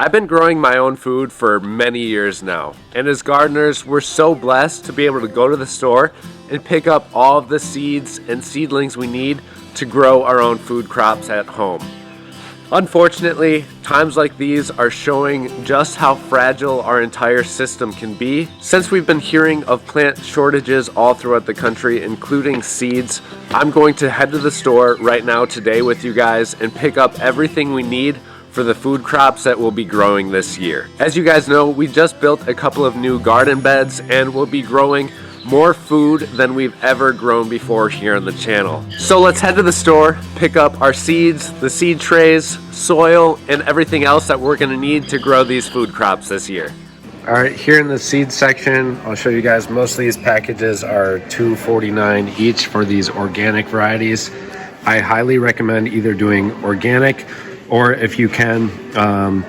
I've been growing my own food for many years now, and as gardeners, we're so blessed to be able to go to the store and pick up all of the seeds and seedlings we need to grow our own food crops at home. Unfortunately, times like these are showing just how fragile our entire system can be. Since we've been hearing of plant shortages all throughout the country, including seeds, I'm going to head to the store right now today with you guys and pick up everything we need for the food crops that we'll be growing this year. As you guys know, we just built a couple of new garden beds and we'll be growing more food than we've ever grown before here on the channel. So let's head to the store, pick up our seeds, the seed trays, soil, and everything else that we're gonna need to grow these food crops this year. All right, here in the seed section, I'll show you guys most of these packages are $2.49 each for these organic varieties. I highly recommend either doing organic or if you can,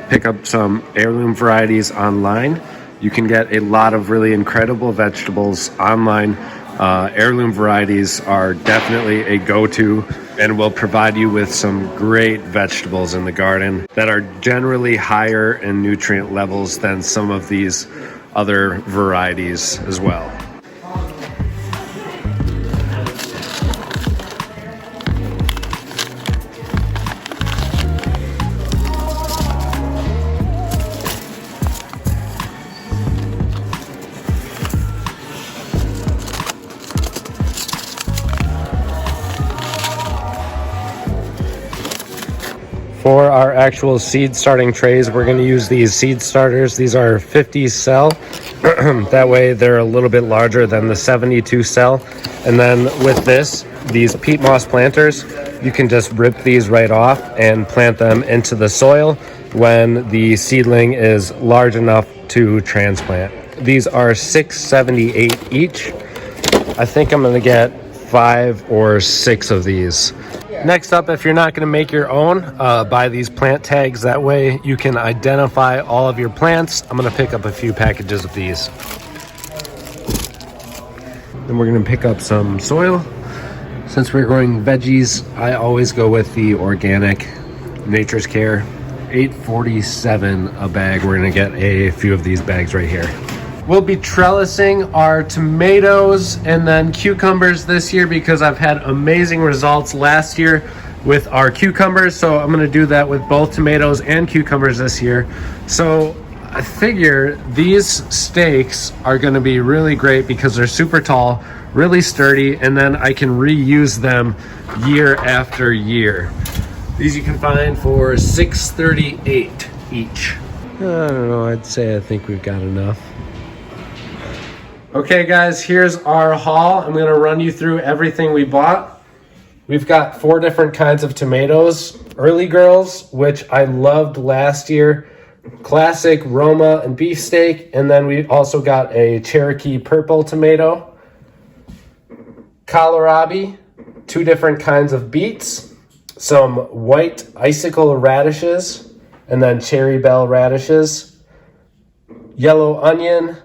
pick up some heirloom varieties online. You can get a lot of really incredible vegetables online. Heirloom varieties are definitely a go-to and will provide you with some great vegetables in the garden that are generally higher in nutrient levels than some of these other varieties as well. For our actual seed starting trays, we're going to use these seed starters. These are 50 cell. That way they're a little bit larger than the 72 cell. And then with these peat moss planters, you can just rip these right off and plant them into the soil when the seedling is large enough to transplant. These are $6.78 each. I think I'm going to get 5 or 6 of these. Next up, if you're not going to make your own, buy these plant tags. That way you can identify all of your plants. I'm going to pick up a few packages of these. Then we're going to pick up some soil. Since we're growing veggies, I always go with the organic Nature's Care. $8.47 a bag. We're going to get a few of these bags right here. We'll be trellising our tomatoes and then cucumbers this year because I've had amazing results last year with our cucumbers. So I'm going to do that with both tomatoes and cucumbers this year. So I figure these stakes are going to be really great because they're super tall, really sturdy, and then I can reuse them year after year. These you can find for $6.38 each. I don't know, I think we've got enough. Okay guys, here's our haul. I'm gonna run you through everything we bought. We've got 4 different kinds of tomatoes. Early Girls, which I loved last year. Classic Roma and beefsteak. And then we also got a Cherokee purple tomato. Kohlrabi, 2 different kinds of beets. Some white icicle radishes. And then cherry bell radishes. Yellow onion,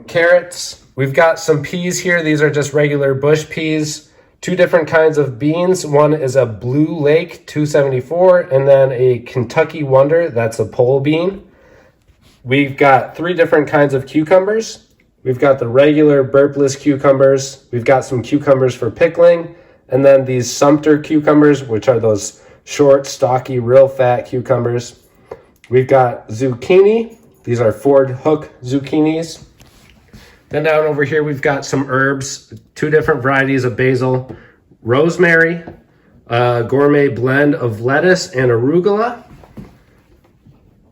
carrots. We've got some peas here. These are just regular bush peas. 2 different kinds of beans. One is a Blue Lake 274 and then a Kentucky Wonder. That's a pole bean. We've got 3 different kinds of cucumbers. We've got the regular burpless cucumbers. We've got some cucumbers for pickling. And then these Sumter cucumbers, which are those short, stocky, real fat cucumbers. We've got zucchini. These are Ford Hook zucchinis. Then down over here, we've got some herbs, 2 different varieties of basil, rosemary, a gourmet blend of lettuce and arugula,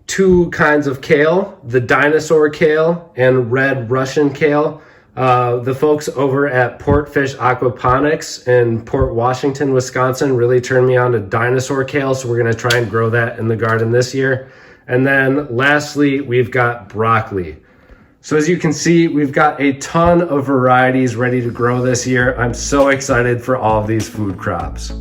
2 kinds of kale, the dinosaur kale and red Russian kale. The folks over at Portfish Aquaponics in Port Washington, Wisconsin really turned me on to dinosaur kale, so we're going to try and grow that in the garden this year. And then lastly, we've got broccoli. So as you can see, we've got a ton of varieties ready to grow this year. I'm so excited for all of these food crops.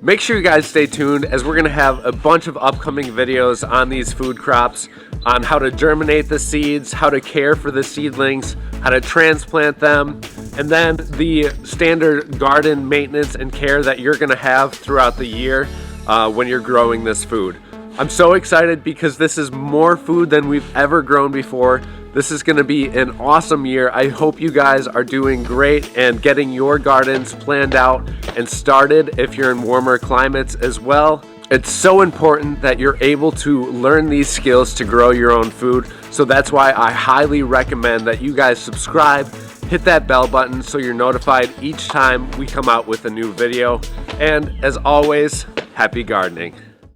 Make sure you guys stay tuned as we're gonna have a bunch of upcoming videos on these food crops, on how to germinate the seeds, how to care for the seedlings, how to transplant them, and then the standard garden maintenance and care that you're gonna have throughout the year when you're growing this food. I'm so excited because this is more food than we've ever grown before. This is going to be an awesome year. I hope you guys are doing great and getting your gardens planned out and started if you're in warmer climates as well. It's so important that you're able to learn these skills to grow your own food. So that's why I highly recommend that you guys subscribe, hit that bell button so you're notified each time we come out with a new video. And as always, happy gardening.